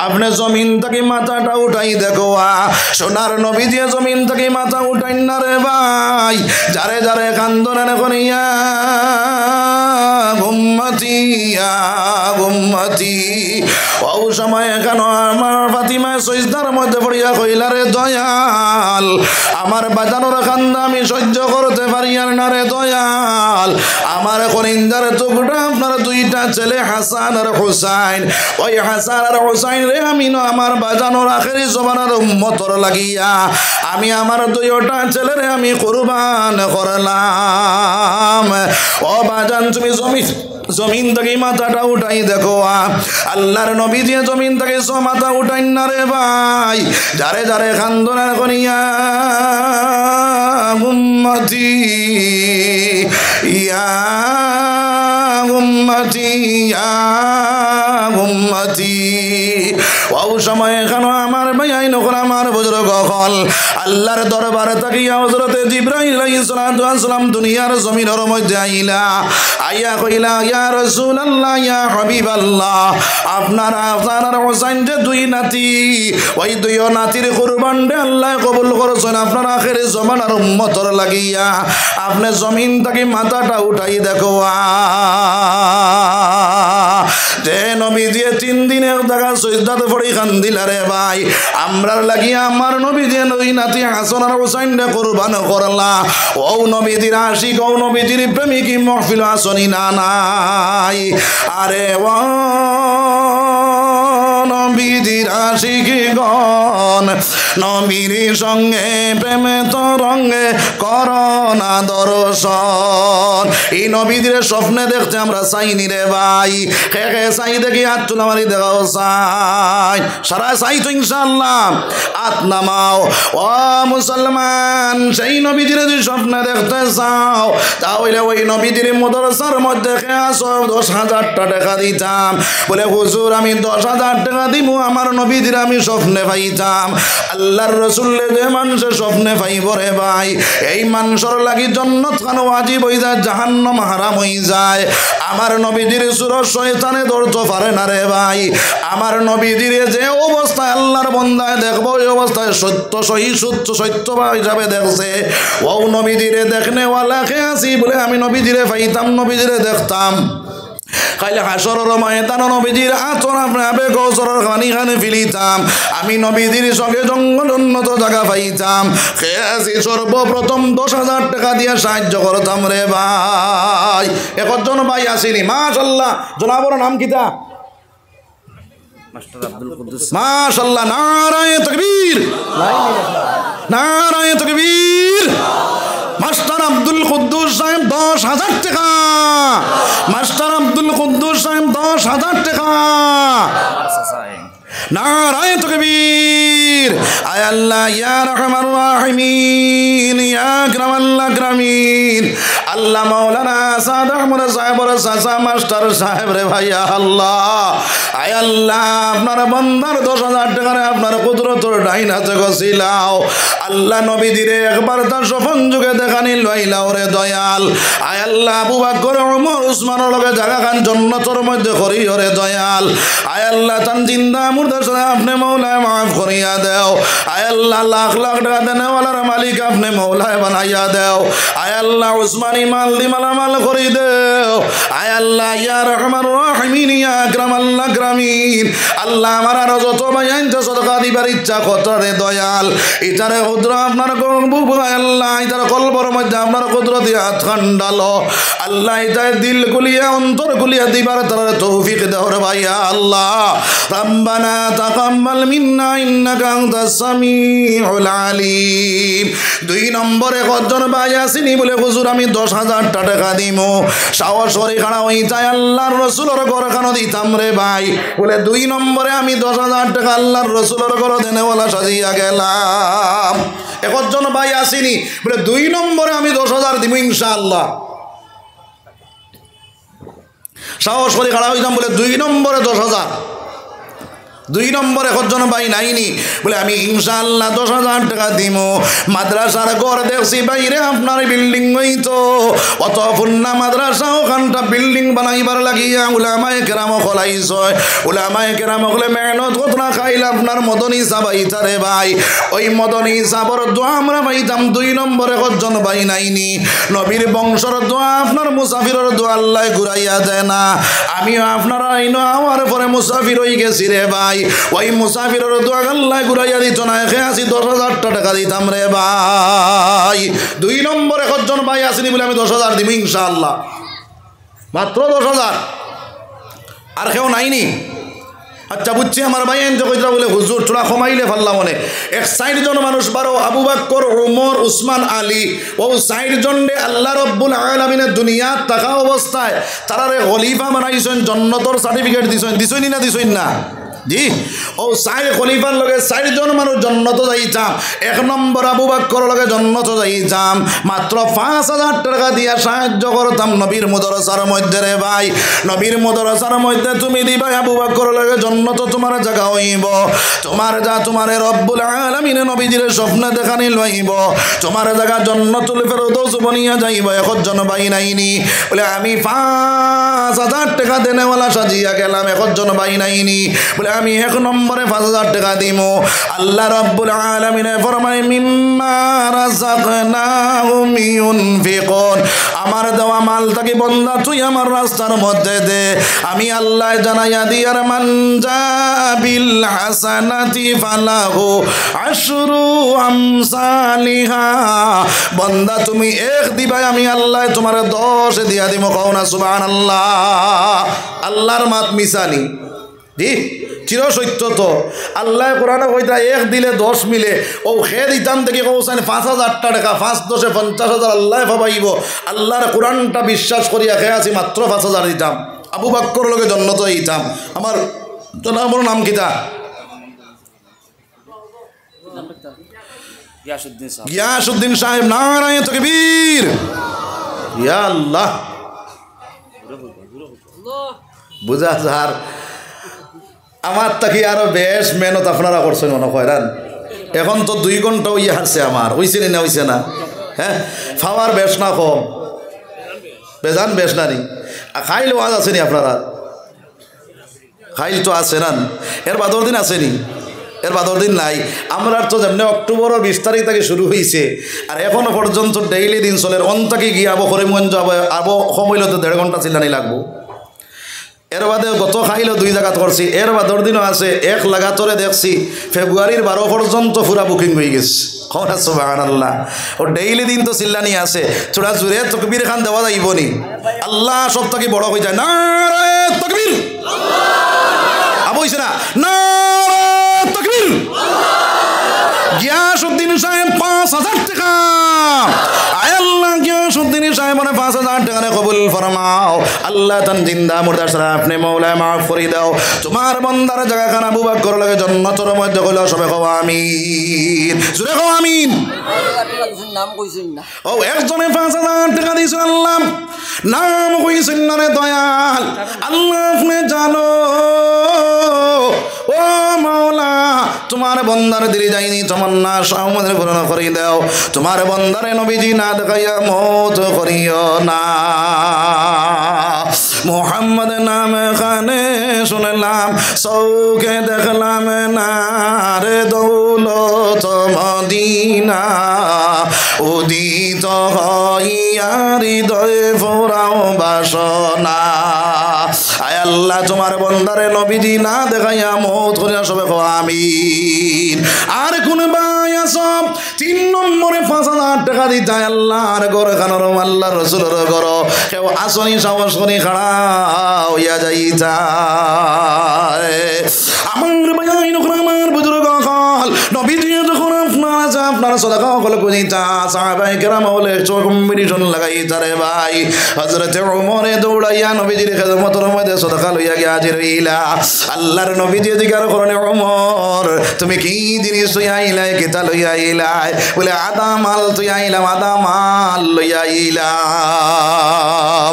আপনি জমিন থেকে মাথাটা উঠাই দেখো সোনার নবী দিয়ে জমিন থেকে মাথা উঠাই না রে ভাই যারে যারে কান্দনের করিয়া গুম্মতি ও সময় কেন আমার ফাতিমা সজদার মধ্যে পড়িয়া কইলা রে দয়াল আমার বাজানোর কান্দা আমি সহ্য করতে পারি না রে দয়াল আমার কলিজার টুকরা আপনার দুইটা ছেলে হাসান আর হুসাইন ওই হাসান আর হুসাইন রে আমি আমার বাজানোর আখেরি জমানার উম্মতর লাগিয়া আমি আমার দুইটা ছেলেরে আমি কুরবান করলাম ও বাজান তুমি জমিন থেকে মাথাটা উঠাই দেখো আল্লাহর নবী দিয়ে জমিন থেকে মাথা উঠাই না রে ভাই যারে যারে কান্দনের করিয়া উম্মতি ইয়া উম্মতি ইয়া উম্মতি ও সময় কেন আমার ভাই নকল আমার বুজুর্গ হল আল্লাহর দরবারে তাকিয়া হযরতে জিবরাইল আলাইহিস সালাম দুনিয়ার জমিনের মধ্যে আইয়া কইলা ইয়া রাসূলুল্লাহ ইয়া হাবিবাল্লাহ আপনার হাসান আর হুসাইন যে দুই নাতি ওই দুই নাতির কুরবানটা আল্লাহ কবুল করেছেন আপনার আখেরি জমানার উম্মতর লাগিয়া আপনি জমিন থেকে মাথাটা উঠাই দেখো যে নবী দিয়ে 3 দিনের জায়গা সিজদাতে পড়ি কান্দিলা রে ভাই আমরার লাগিয়া আমার নবী দিয়ে দুই নাতি হাসান আর হুসাইন রে কুরবান করলা ও নবীর আশিক ও নবীর প্রেমিক মাহফিল আসনি না নাই আরে ও নবীর আশিকগণ নবীর সঙ্গে প্রেমে তরঙ্গে করোনা দর্শন এই নবীদের স্বপ্নে দেখতে আমরা চাইনি রে ভাই কে কে চাই দেখি হাত তুলা মারি দেখাও চাই সারা চাই তো ইনশাআল্লাহ হাত নামাও ও মুসলমান সেই নবীদের যদি স্বপ্নে দেখতে চাও তাহলে ওই নবীদের মাদ্রাসার মধ্যে কে আসো 10,000 টাকা দিতাম বলে হুজুর আমি 10,000 টাকা দিব আমার নবীদের আমি স্বপ্নে পাইতাম আল্লাহর রাসূল যে মানুষের স্বপ্নে পাইব রে ভাই এই মানুষের লাগি জান্নাত খান ওয়াজিব হই যায় জাহান্নাম হারাম হই যায় আমার নবীদের সুরত শয়তানে ধরতে পারে না রে ভাই আমার নবীদের যে অবস্থায় আল্লাহর বান্দায় দেখবো এই অবস্থায় সত্য সত্যবাদী হিসাবে দেখছে ও নবীদের দেখনে ওয়ালা কে আসি বলে আমি নবীদের পাইতাম নবীদের দেখতাম খাইলে হাসরের ময়দানে নবীজির আচরণ আপনাবে গোসরের পানি খানে ফিলিতাম আমি নবীজির সঙ্গে জঙ্গল উন্নত জায়গা পাইতাম খেয়াছি সর্বপ্রথম 10,000 টাকা দিয়ে সাহায্য করতাম রে ভাই একজন ভাই আসেনি মাশাআল্লাহ জনাবর নাম কিতা মাস্টার আব্দুল কুদ্দুস মাশাআল্লাহ নারায়ে তাকবীর নারায়ে তাকবীর মাস্টার আব্দুল কুদ্দুস সাহেব 10,000 টাকা মাস্টার আব্দুল কুদ্দুস সাহেব 10,000 টাকা নারায়ে তাকবীর আয় আল্লাহ ইয়া রাহমান রাহিমিন ইয়া আকরামাল আকরামিন আল্লাহ মাওলানা সাদ আহমদ সাহেবের চাচা মাস্টার সাহেব রে ভাইয়া আল্লাহ আয় আল্লাহ আপনার বান্দার 10,000 টাকা রে আপনার কুদরতের ডাইন হাতে গছিলাও আল্লাহ নবী দিরে একবার তার সফন যুগে দেখানি লইলাও রে দয়াল আয় আল্লাহ আবু বকর ওমর উসমানের লগে জায়গা খান জান্নাতের মধ্যে করিও রে দয়াল আয় আল্লাহ তান জিন্দা মুর্দা সাথে আপনি মৌলা মাফ করিয়া দাও আয় আল্লাহ লাখ লাখ টাকা দেনে ওয়ালার মালিক আপনি মৌলা বানাইয়া দাও আয় আল্লাহ উসমানী মাল দি মালামাল করি দাও আয় আল্লাহ ইয়া রহমান রাহিমিন ইয়া আকরামাল আকরামিন আল্লাহ আমার আর যত ভাইয়ান সদকা দিবার ইচ্ছা কত রে দয়াল ইতারে কুদরত আপনার বুবু আল্লাহ ইতার কলবর মধ্যে আপনার কুদরত দিয়ে হাত খান্ডালো আল্লাহ ইতার দিল গুলিয়া অন্তর গুলিয়া দিবার তার তৌফিক দাও রে ভাইয়া আল্লাহ রব্বানা তাকাব্বাল মিন্না ইন্নাকা আনতাস সামিউল আলিম 2 নম্বরে কতজন ভাই আসেনি বলে হুজুর আমি 10,000 টাকা দিমু সাহস করে খাড়া হই যায় আল্লাহর রাসূলের ঘর খানো দিতাম রে ভাই বলে 2 নম্বরে আমি 10,000 টাকা আল্লাহর রাসূলের ঘর দেনেওয়ালা সাজিয়া গেলাম একজন ভাই আসেনি বলে 2 নম্বরে আমি 10,000 দিব ইনশাআল্লাহ সাহস করে খাড়া হইতাম বলে 2 নম্বরে 10,000 2 নম্বরে কতজন ভাই নাইনি বলে আমি ইনশাআল্লাহ 10,000 টাকা দিব মাদ্রাসার ঘর দেখছি বাইরে আপনার বিল্ডিং হইতো অত ফুন্না মাদ্রাসা ওখানটা বিল্ডিং বানাইবার লাগিয়া উলামায়ে কেরাম খলাইছ উলামায়ে কেরাম হলে মেহনত কতনা খাইল আপনার মদনী সাবাইতারে ভাই ওই মদনী সাবর দোয়া আমরা পাইতাম 2 নম্বরে কতজন ভাই নাইনি নবীর বংশর দোয়া আপনার মুসাফিরের দোয়া আল্লাহ ঘুরাইয়া দেয় না আমিও আপনারা আইনো আমার পরে মুসাফির হয়ে গেছি রে ভাই ওই মুসাফিরের দোয়া আল্লাহ ঘুরাইয়া দিত না খেয়ে আসি 10,000 টাকা দিতাম রে ভাই 2 নম্বরে কতজন ভাই আসেনি বলে আমি 10,000 দিব ইনশাআল্লাহ মাত্র 10,000 আর কেউ নাইনি আচ্ছা বুঝছি আমার ভাই এনতে কইরা বলে হুজুর তোরা কমাইলে ফাল্লা মনে 61 জন মানুষ বারো আবু বকর ওমর উসমান আলী ও 60 জন রে আল্লাহ রাব্বুল আলামিনের দুনিয়া থাকা অবস্থায় তারারে খলিফা বানাইছেন জান্নাতের সার্টিফিকেট দিছেন না জি ও 6 খলিফার লগে 4 জন মানুষ জান্নাত যাইতাম 1 নম্বর আবু বকর লগে জান্নাত যাইতাম মাত্র 5,000 টাকা দিয়া সাহায্য করতাম নবীর মাদ্রাসার মধ্যে রে ভাই নবীর মাদ্রাসার মধ্যে তুমি দিবা আবু বকর লগে জান্নাত তোমার জায়গা হইব তোমার রব্বুল আলামিন নবীজির স্বপ্ন দেখানি লইব তোমার জায়গা জান্নাতুল ফেরদৌস বনিয়া যাইব একজন ভাই নাইনি বলে আমি 5,000 টাকা দেনেওয়ালা সাজিয়া গেলাম একজন ভাই নাইনি বলে আমি 1 নম্বরে 5,000 টাকা দিব আল্লাহ রাব্বুল আলামিন ফরমায় মিম্মা রাযাকনাহুম ইউনফিকুন আমার দেওয়া মাল থেকে বান্দা তুই আমার রাস্তার মধ্যে দে আমি আল্লাহ জানাইয়া দিয়ার মান জাবিল হাসানাতি ফালাহু আশরু আমসালিহা বান্দা তুমি 1 দিবা আমি আল্লাহ তোমার 10 দিয়া দিব কও না সুবহানাল্লাহ আল্লাহর মাত মিসালি জি চির সত্য তো আল্লাহ কোরআনে কইতা 1 দিলে 10 মিলে ও খে দিতাম দেখি কৌছেন 5,000 টাকা 5 10 50,000 আল্লাহ পাবাইব আল্লাহর কোরআনটা বিশ্বাস করিয়া খে আছি মাত্র 5,000 দিতাম আবু বকর লগে জান্নাত হইতাম আমার জনাবর নাম কিতা গিয়াসউদ্দিন সাহেব নারায়ে তাকবীর ইয়া আল্লাহ বুঝা যার আমার তাকি আরো বেশ মেহনত আপনারা করছেন মনে করেন এখন তো 2 ঘন্টা ইয়ে হারছে আমার হইছে না হইছে না হ্যাঁ ফাওয়ার বেশ না কম বেজান বেশ না নি খাইল ওয়াজ আছে নি আপনারা খাইল তো আছে না এর বাদর দিন আসেনি এর বাদর দিন নাই আমরা তো যেমনি অক্টোবরের 20 তারিখ থেকে শুরু হয়েছে আর এখনো পর্যন্ত ডেইলি দিন চলে অন্তকে গিয়ে আবো করিমগঞ্জ আবো সময় হতে 1.5 ঘন্টা চিল্লানি লাগবো এর বাদে গত খাইলেও 2 জায়গা করছি এর বাদর দিনও আছে 1 লাগাতরে দেখছি ফেব্রুয়ারির 12 পর্যন্ত পুরা বুকিং হয়ে গেছে খোনা সুবহানাল্লাহ ও ডেইলি দিন তো চিল্লানি আছে ছোড়া জুড়ে তকবীর খান দেওয়া যাইব নি আল্লাহ সব থেকে বড় হয়ে যায় নারে তকবীর আবইছে না নারে তকবীর গিয়াসউদ্দিন সাহেব 5,000 টাকা আয় আল্লাহ গিয়াসউদ্দিন সাহেব 5,000 টাকা কবুল ফরমাও আল্লাহ তান জিন্দা মুর্দা সারা আপনি মওলা মাফ করে দাও তোমার বান্দার জায়গা খান আবু বকর লাগে জান্নাতের মধ্যে কইলো সবে কও আমিন জোরে কও আমিন নাম কইছেন না ও একজনে 5,000 টাকা দিছে আল্লাহ নাম কইছেন না রে দয়াল আল্লাহ আপনি জানো ও মাওলা তোমার বন্দার দিলে যাইনি তমন্না সামনে পূরণ করে দাও তোমার বন্দারে নবীজি না দেখাইয়া মওত করিও না মোহাম্মদ নাম খানে শুনলাম চৌকে দেখলাম না রে দৌলত মদিনা উদিত হইয়া হৃদয়ে ফোরাও বাসনা আয় আল্লাহ তোমার বন্দারে নবীজি না দেখাইয়া মওত করিয়া সবে কও আমিন আর কোন ভাই সব 3 নম্বরে 5,000 টাকা দিতে আল্লাহর ঘরে খানোর আল্লাহর রাসূলের ঘর কেউ আসনি সাহস করে খাড়া হইয়া যাইতা আমার ভাই আমার বুজুর্গ কল নবীজি যখন আপনারা সদাকা কল কইতা সাহাবায়ে কেরাম হলে কম্বিনেশন লাগাইতা রে ভাই হযরত ওমরে দৌড়াইয়া নবীজির খেদমতের মধ্যে সদাকা লইয়া গিয়া হাজির হইলা আল্লাহর নবীজি জিজ্ঞাসা করেন ওমর তুমি কি জিনিস তুই আইলাই কেতা লইয়া আইলাই বলে আদা মাল তুই আইলাম আদা মাল লইয়া আইলাম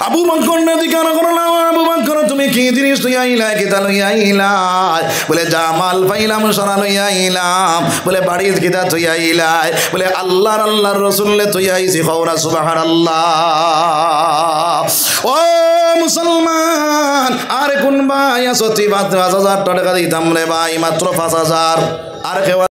আবু বকর জিজ্ঞাসা করলাম আবু বকর তুমি তুমি কি জিনিস তুই আইলাই কিতা লইয়া আইলাই বলে জামাল পাইলাম সারা লইয়া আইলাম বলে বাড়ির কিতা তুই আইলাই বলে আল্লাহর রসুল্লে তুই আইছি খৌরা সুবহানাল্লাহ ও মুসলমান আর কোন ভাই আছো তুই ৫,০০০ টাকা দিতাম রে ভাই মাত্র ৫,০০০ আর কেউ